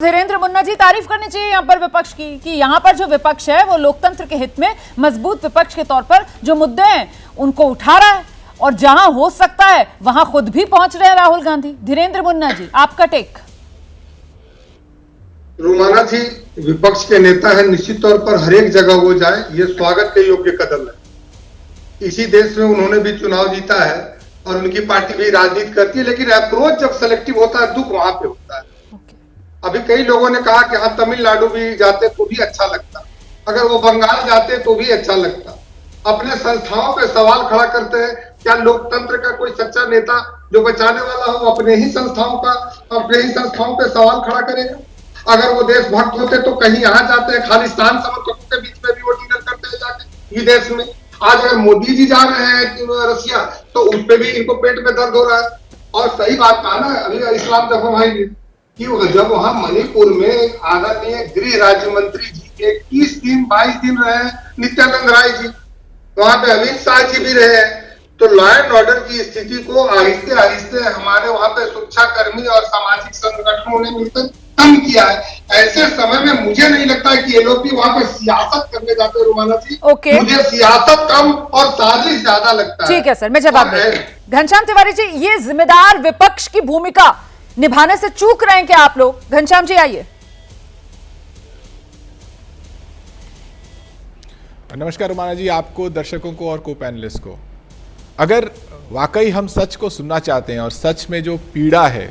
धीरेन्द्र मुन्ना जी, तारीफ करनी चाहिए यहाँ पर विपक्ष की कि यहाँ पर जो विपक्ष है वो लोकतंत्र के हित में मजबूत विपक्ष के तौर पर जो मुद्दे हैं उनको उठा रहा है और जहां हो सकता है वहां खुद भी पहुंच रहे हैं राहुल गांधी। धीरेन्द्र मुन्ना जी, आपका टेक। रुमाना जी विपक्ष के नेता है, निश्चित तौर पर हर एक जगह वो जाए ये स्वागत के योग्य कदम है। इसी देश में उन्होंने भी चुनाव जीता है और उनकी पार्टी भी राजनीति करती है, लेकिन अप्रोच जब सेलेक्टिव होता है दुख वहां पे होता है। अभी कई लोगों ने कहा कि हाँ तमिलनाडु भी जाते तो भी अच्छा लगता, अगर वो बंगाल जाते तो भी अच्छा लगता। अपने संस्थाओं पे सवाल खड़ा करते हैं, क्या लोकतंत्र का कोई सच्चा नेता जो बचाने वाला हो अपने ही संस्थाओं पे सवाल खड़ा करेगा? अगर वो देशभक्त होते तो कहीं यहाँ जाते हैं, खालिस्तान समर्थकों के बीच में भी वो डिनर करते हैं जाके विदेश में। आज अगर मोदी जी जा रहे हैं रसिया तो उस पर भी इनको पेट में दर्द हो रहा है। और सही बात कहा ना अभी इस्लाम जफर भाई ने कि जब वहां मणिपुर में आदरणीय गृह राज्य मंत्री जी 22 दिन रहे हैं, नित्यानंद राय जी वहां पे, अमित शाह जी भी रहे हैं, तो लॉ एंड ऑर्डर की स्थिति को आहिस्ते आहिस्ते हमारे वहां पे सुरक्षा कर्मी और सामाजिक संगठनों ने मिलकर कम किया है। ऐसे समय में मुझे नहीं लगता है कि ये लोग भी वहां पे सियासत करने जाते हैं रुमाना जी। मुझे सियासत कम और साजिश ज्यादा लगता है। ठीक है सर, मैं जवाब देता हूं। घनश्याम तिवारी जी, ये जिम्मेदार विपक्ष की भूमिका निभाने से चूक रहे हैं क्या आप लोग? घनश्याम जी आइए। नमस्कार रुमाना जी, आपको, दर्शकों को और को पैनलिस्ट को। अगर वाकई हम सच को सुनना चाहते हैं और सच में जो पीड़ा है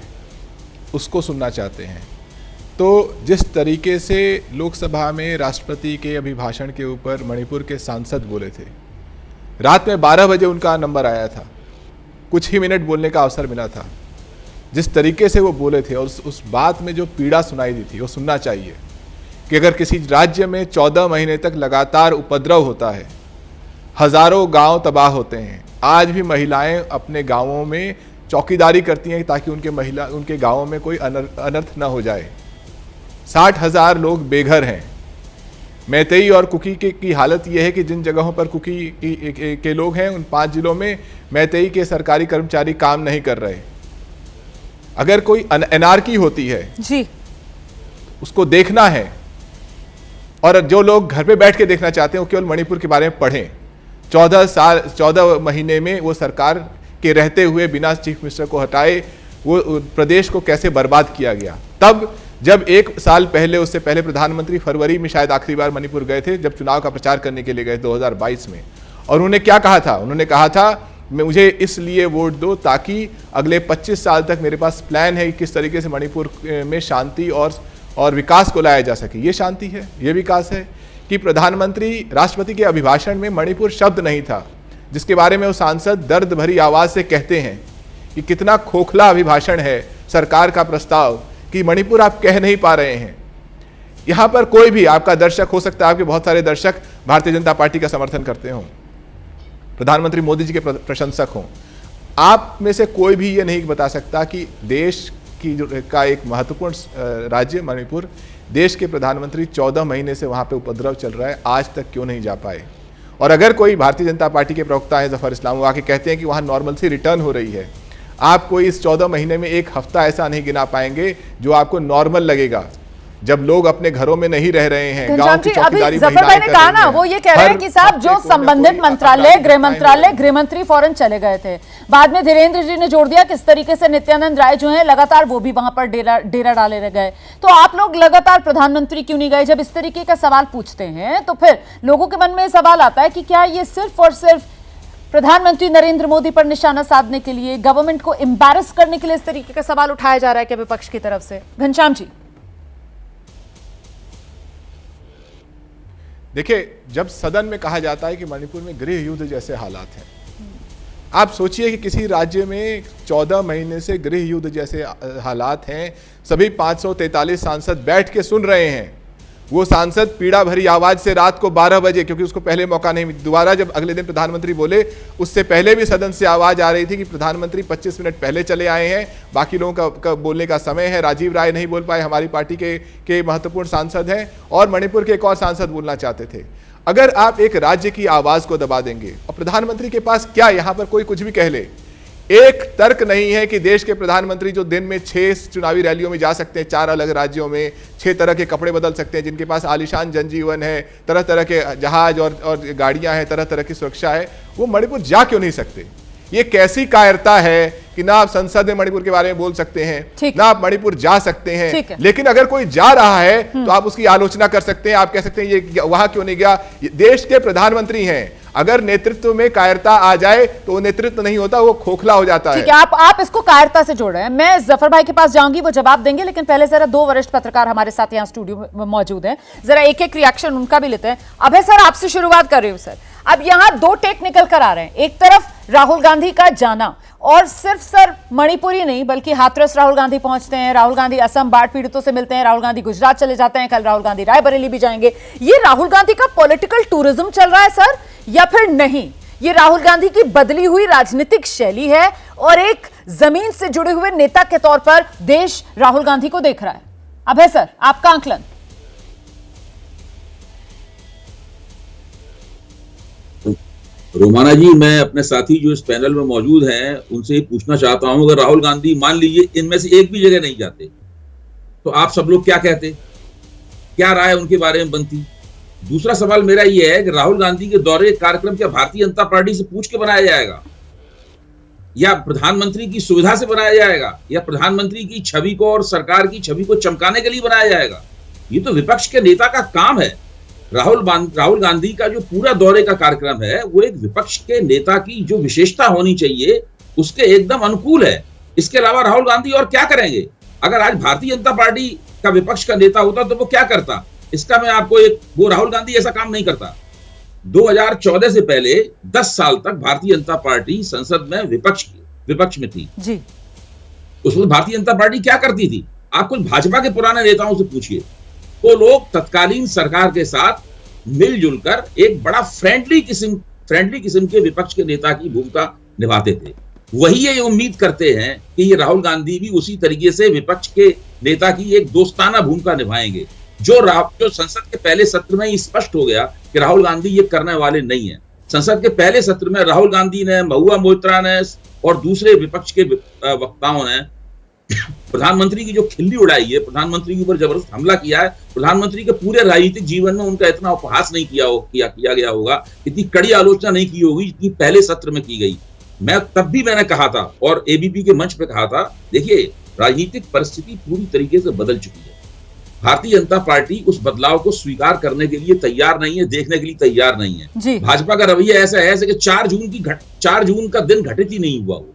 उसको सुनना चाहते हैं, तो जिस तरीके से लोकसभा में राष्ट्रपति के अभिभाषण के ऊपर मणिपुर के सांसद बोले थे, रात में 12 बजे उनका नंबर आया था, कुछ ही मिनट बोलने का अवसर मिला था, जिस तरीके से वो बोले थे और उस बात में जो पीड़ा सुनाई दी थी वो सुनना चाहिए कि अगर किसी राज्य में 14 महीने तक लगातार उपद्रव होता है, हजारों गांव तबाह होते हैं, आज भी महिलाएं अपने गांवों में चौकीदारी करती हैं ताकि उनके गांवों में कोई अनर्थ न हो जाए, 60,000 लोग बेघर हैं। मैतेई और कुकी की हालत यह है कि जिन जगहों पर कुकी के लोग हैं उन 5 जिलों में मैतेई के सरकारी कर्मचारी काम नहीं कर रहे। अगर कोई एनार्की होती है जी, उसको देखना है, और जो लोग घर पे बैठ के देखना चाहते हैं वो केवल मणिपुर के बारे में पढ़ें। 14 महीने में वो सरकार के रहते हुए बिना चीफ मिनिस्टर को हटाए वो प्रदेश को कैसे बर्बाद किया गया। तब जब 1 साल पहले, उससे पहले प्रधानमंत्री फरवरी में शायद आखिरी बार मणिपुर गए थे, जब चुनाव का प्रचार करने के लिए गए 2022 में, और उन्होंने क्या कहा था? उन्होंने कहा था मुझे इसलिए वोट दो ताकि अगले 25 साल तक मेरे पास प्लान है कि किस तरीके से मणिपुर में शांति और विकास को लाया जा सके। ये शांति है, ये विकास है कि प्रधानमंत्री राष्ट्रपति के अभिभाषण में मणिपुर शब्द नहीं था, जिसके बारे में वो सांसद दर्द भरी आवाज से कहते हैं कि कितना खोखला अभिभाषण है सरकार का प्रस्ताव कि मणिपुर आप कह नहीं पा रहे हैं। यहाँ पर कोई भी आपका दर्शक हो सकता है, आपके बहुत सारे दर्शक भारतीय जनता पार्टी का समर्थन करते हों, प्रधानमंत्री मोदी जी के प्रशंसक हों, आप में से कोई भी ये नहीं बता सकता कि देश का एक महत्वपूर्ण राज्य मणिपुर, देश के प्रधानमंत्री 14 महीने से वहाँ पे उपद्रव चल रहा है, आज तक क्यों नहीं जा पाए। और अगर कोई भारतीय जनता पार्टी के प्रवक्ता है जफर इस्लाम, वो आके कहते हैं कि वहाँ नॉर्मल सी रिटर्न हो रही है, आप कोई इस 14 महीने में एक हफ्ता ऐसा नहीं गिना पाएंगे जो आपको नॉर्मल लगेगा, जब लोग अपने घरों में नहीं रह रहे हैं, गांव की चौकीदारी जफर भाई ने कहा ना, वो ये कह रहे हैं कि साहब जो संबंधित मंत्रालय, गृह मंत्रालय, गृह मंत्री फौरन चले गए थे। बाद में धीरेन्द्र जी ने जोड़ दिया किस तरीके से नित्यानंद राय जो हैं लगातार वो भी वहां पर डेरा डाले रह गए। तो आप लोग लगातार प्रधानमंत्री क्यों नहीं गए? जब इस तरीके का सवाल पूछते हैं तो फिर लोगों के मन में सवाल आता है कि क्या ये सिर्फ और सिर्फ प्रधानमंत्री नरेंद्र मोदी पर निशाना साधने के लिए, गवर्नमेंट को एम्बैरस करने के लिए इस तरीके का सवाल उठाया जा रहा है क्या विपक्ष की तरफ से? घनश्याम जी देखिए, जब सदन में कहा जाता है कि मणिपुर में गृह युद्ध जैसे हालात हैं, आप सोचिए कि किसी राज्य में 14 महीने से गृह युद्ध जैसे हालात हैं, सभी 543 सांसद बैठ के सुन रहे हैं। वो सांसद पीड़ा भरी आवाज से रात को 12 बजे, क्योंकि उसको पहले मौका नहीं, दोबारा जब अगले दिन प्रधानमंत्री बोले उससे पहले भी सदन से आवाज आ रही थी कि प्रधानमंत्री 25 मिनट पहले चले आए हैं, बाकी लोगों का बोलने का समय है। राजीव राय नहीं बोल पाए, हमारी पार्टी के महत्वपूर्ण सांसद हैं, और मणिपुर के एक और सांसद बोलना चाहते थे। अगर आप एक राज्य की आवाज को दबा देंगे, और प्रधानमंत्री के पास क्या, यहाँ पर कोई कुछ भी कह ले, एक तर्क नहीं है कि देश के प्रधानमंत्री जो दिन में 6 चुनावी रैलियों में जा सकते हैं, 4 अलग राज्यों में, 6 तरह के कपड़े बदल सकते हैं, जिनके पास आलीशान जनजीवन है, तरह तरह के जहाज और गाड़ियां हैं, तरह तरह की सुरक्षा है, वो मणिपुर जा क्यों नहीं सकते? ये कैसी कायरता है कि ना आप संसद में मणिपुर के बारे में बोल सकते हैं, ना आप मणिपुर जा सकते हैं, लेकिन अगर कोई जा रहा है तो आप उसकी आलोचना कर सकते हैं, आप कह सकते हैं ये वहां क्यों नहीं गया। देश के प्रधानमंत्री हैं, अगर नेतृत्व में कायरता आ जाए तो वो नेतृत्व नहीं होता, वो खोखला हो जाता है। ठीक है, आप इसको कायरता से जोड़ रहे हैं। मैं जफर भाई के पास जाऊंगी, वो जवाब देंगे, लेकिन पहले जरा 2 वरिष्ठ पत्रकार हमारे साथ यहाँ स्टूडियो में मौजूद हैं, जरा एक एक रिएक्शन उनका भी लेते हैं। अभय सर, आपसे शुरुआत कर रही हूं सर। अब यहाँ 2 टेक निकल कर आ रहे हैं, एक तरफ राहुल गांधी का जाना, और सिर्फ सर मणिपुरी नहीं बल्कि हाथरस राहुल गांधी पहुंचते हैं, राहुल गांधी असम बाढ़ पीड़ितों से मिलते हैं, राहुल गांधी गुजरात चले जाते हैं, कल राहुल गांधी रायबरेली भी जाएंगे। ये राहुल गांधी का पॉलिटिकल टूरिज्म चल रहा है सर, या फिर नहीं? ये राहुल गांधी की बदली हुई राजनीतिक शैली है और एक जमीन से जुड़े हुए नेता के तौर पर देश राहुल गांधी को देख रहा है। अभय सर, आपका आंकलन। रोमाना जी, मैं अपने साथी जो इस पैनल में मौजूद हैं उनसे ये पूछना चाहता हूं, अगर राहुल गांधी मान लीजिए इनमें से एक भी जगह नहीं जाते तो आप सब लोग क्या कहते, क्या राय उनके बारे में बनती? दूसरा सवाल मेरा ये है कि राहुल गांधी के दौरे कार्यक्रम क्या भारतीय जनता पार्टी से पूछ के बनाया जाएगा, या प्रधानमंत्री की सुविधा से बनाया जाएगा, या प्रधानमंत्री की छवि को और सरकार की छवि को चमकाने के लिए बनाया जाएगा? ये तो विपक्ष के नेता का काम है। राहुल गांधी का जो पूरा दौरे का कार्यक्रम है वो एक विपक्ष के नेता की जो विशेषता होनी चाहिए उसके एकदम अनुकूल है। इसके अलावा राहुल गांधी और क्या करेंगे? अगर आज भारतीय जनता पार्टी का विपक्ष का नेता होता तो वो क्या करता? इसका मैं आपको वो राहुल गांधी ऐसा काम नहीं करता। 2014 से पहले 10 साल तक भारतीय जनता पार्टी संसद में विपक्ष में थी जी। उस वक्त भारतीय जनता पार्टी क्या करती थी? आप कुछ भाजपा के पुराने नेताओं से पूछिए, वो लोग तत्कालीन सरकार के साथ मिलजुल कर एक बड़ा फ्रेंडली किस्म के विपक्ष के नेता की भूमिका निभाते थे। वही ये उम्मीद करते हैं कि ये राहुल गांधी भी उसी तरीके से विपक्ष के नेता की एक दोस्ताना भूमिका निभाएंगे। जो संसद के पहले सत्र में ही स्पष्ट हो गया कि राहुल गांधी ये करने वाले नहीं है। संसद के पहले सत्र में राहुल गांधी ने, महुआ मोइत्रा ने और दूसरे विपक्ष के वक्ताओं ने प्रधानमंत्री की जो खिल्ली उड़ाई है, प्रधानमंत्री के ऊपर जबरदस्त हमला किया है। प्रधानमंत्री के पूरे राजनीतिक जीवन में उनका इतना उपहास नहीं किया गया होगा, इतनी कड़ी आलोचना नहीं की होगी जितनी पहले सत्र में की गई। तब भी मैंने कहा था और एबीपी के मंच पे कहा था, देखिए राजनीतिक परिस्थिति पूरी तरीके से बदल चुकी है। भारतीय जनता पार्टी उस बदलाव को स्वीकार करने के लिए तैयार नहीं है, देखने के लिए तैयार नहीं है। भाजपा का रवैया ऐसा है कि 4 जून का दिन घटित ही नहीं हुआ, वो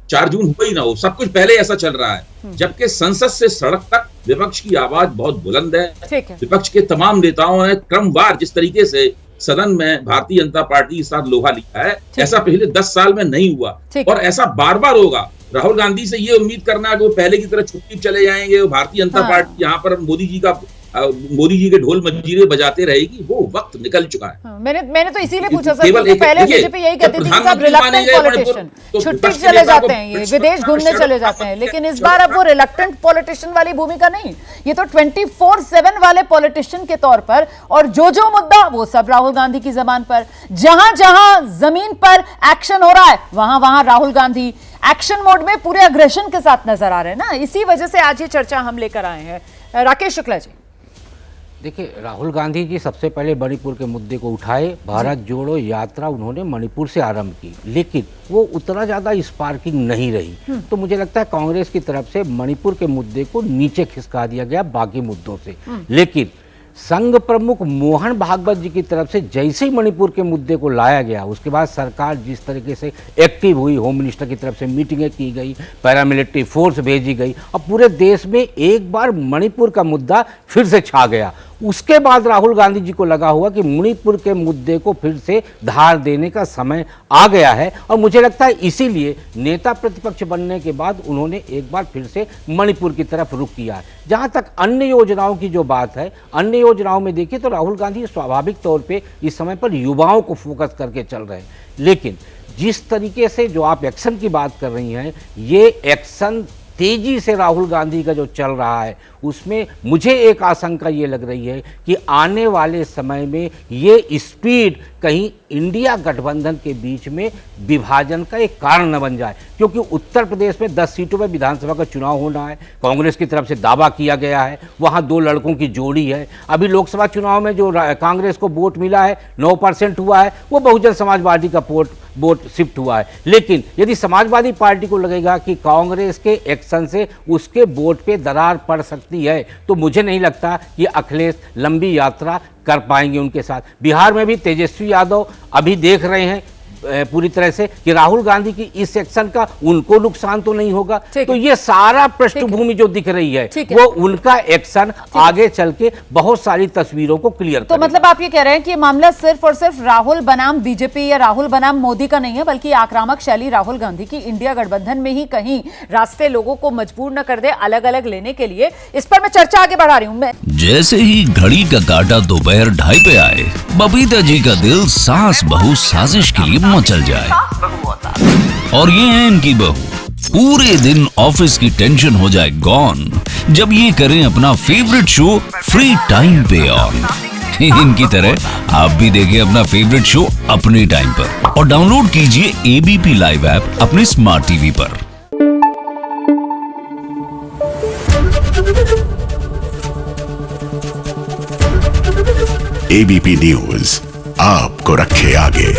4 जून हुआ ही ना हो, सब कुछ पहले ऐसा चल रहा है। जबकि संसद से सड़क तक विपक्ष की आवाज बहुत बुलंद है। विपक्ष के तमाम नेताओं ने क्रमवार जिस तरीके से सदन में भारतीय जनता पार्टी के साथ लोहा लिया है, ऐसा पिछले 10 साल में नहीं हुआ और ऐसा बार बार होगा। राहुल गांधी से ये उम्मीद करना कि वो पहले की तरह छुट्टी चले जाएंगे, वो भारतीय जनता पार्टी यहाँ पर मोदी जी के ढोल मंजीरे बजाते रहेगी, वो वक्त निकल चुका है। मैंने तो इसीलिए पूछा सर, क्योंकि पहले बीजेपी यही कहती थी कि सब रिलक्टेंट पॉलिटिशियन, छुट्टी चले जाते हैं, ये विदेश घूमने चले जाते हैं, लेकिन इस बार अब वो रिलक्टेंट पॉलिटिशियन वाली भूमिका नहीं, ये तो 24/7 वाले पॉलिटिशियन के तौर पर, और जो मुद्दा वो सब राहुल गांधी की जबान पर, जहां जहां जमीन पर एक्शन हो रहा है वहां वहां राहुल गांधी एक्शन मोड में पूरे अग्रेशन के साथ नजर आ रहे हैं ना। इसी वजह से आज ये चर्चा हम लेकर आए हैं। राकेश शुक्ला जी, देखिए, राहुल गांधी जी सबसे पहले मणिपुर के मुद्दे को उठाए, भारत जोड़ो यात्रा उन्होंने मणिपुर से आरंभ की, लेकिन वो उतना ज़्यादा स्पार्किंग नहीं रही। तो मुझे लगता है कांग्रेस की तरफ से मणिपुर के मुद्दे को नीचे खिसका दिया गया बाकी मुद्दों से। लेकिन संघ प्रमुख मोहन भागवत जी की तरफ से जैसे ही मणिपुर के मुद्दे को लाया गया, उसके बाद सरकार जिस तरीके से एक्टिव हुई, होम मिनिस्टर की तरफ से मीटिंगें की गई, पैरामिलिट्री फोर्स भेजी गई और पूरे देश में एक बार मणिपुर का मुद्दा फिर से छा गया। उसके बाद राहुल गांधी जी को लगा हुआ कि मणिपुर के मुद्दे को फिर से धार देने का समय आ गया है, और मुझे लगता है इसीलिए नेता प्रतिपक्ष बनने के बाद उन्होंने एक बार फिर से मणिपुर की तरफ रुख किया है। जहां तक अन्य योजनाओं की जो बात है, अन्य योजनाओं में देखिए तो राहुल गांधी स्वाभाविक तौर पे इस समय पर युवाओं को फोकस करके चल रहे हैं, लेकिन जिस तरीके से जो आप एक्शन की बात कर रही हैं, ये एक्शन तेजी से राहुल गांधी का जो चल रहा है उसमें मुझे एक आशंका ये लग रही है कि आने वाले समय में ये स्पीड कहीं इंडिया गठबंधन के बीच में विभाजन का एक कारण न बन जाए, क्योंकि उत्तर प्रदेश में 10 सीटों में विधानसभा का चुनाव होना है। कांग्रेस की तरफ से दावा किया गया है, वहां 2 लड़कों की जोड़ी है। अभी लोकसभा चुनाव में जो कांग्रेस को वोट मिला है 9% हुआ है, वो बहुजन समाज पार्टी का वोट शिफ्ट हुआ है। लेकिन यदि समाजवादी पार्टी को लगेगा कि कांग्रेस के एक्शन से उसके वोट पे दरार पड़ सकती है, तो मुझे नहीं लगता कि अखिलेश लंबी यात्रा कर पाएंगे उनके साथ। बिहार में भी तेजस्वी यादव अभी देख रहे हैं पूरी तरह से कि राहुल गांधी की इस एक्शन का उनको नुकसान तो नहीं होगा। तो ये सारा पृष्ठभूमि जो दिख रही है वो उनका एक्शन आगे चल के बहुत सारी तस्वीरों को क्लियर तो मतलब आप ये कह रहे हैं कि ये मामला सिर्फ और सिर्फ राहुल बनाम बीजेपी या राहुल बनाम मोदी का नहीं है, बल्कि आक्रामक शैली राहुल गांधी की इंडिया गठबंधन में ही कहीं रास्ते लोगों को मजबूर न कर दे अलग अलग लेने के लिए। इस पर मैं चर्चा आगे बढ़ा रही हूं। मैं जैसे ही घड़ी का काटा दोपहर 2:30 पे आए, बबीता जी का दिल सास बहू साजिश के लिए मचल जाए। और ये है इनकी बहू, पूरे दिन ऑफिस की टेंशन हो जाए गॉन जब ये करें अपना फेवरेट शो फ्री टाइम पे ऑन। इनकी तरह आप भी देखें अपना फेवरेट शो अपने टाइम पर और डाउनलोड कीजिए एबीपी लाइव ऐप अपने स्मार्ट टीवी पर। एबीपी न्यूज आपको रखे आगे।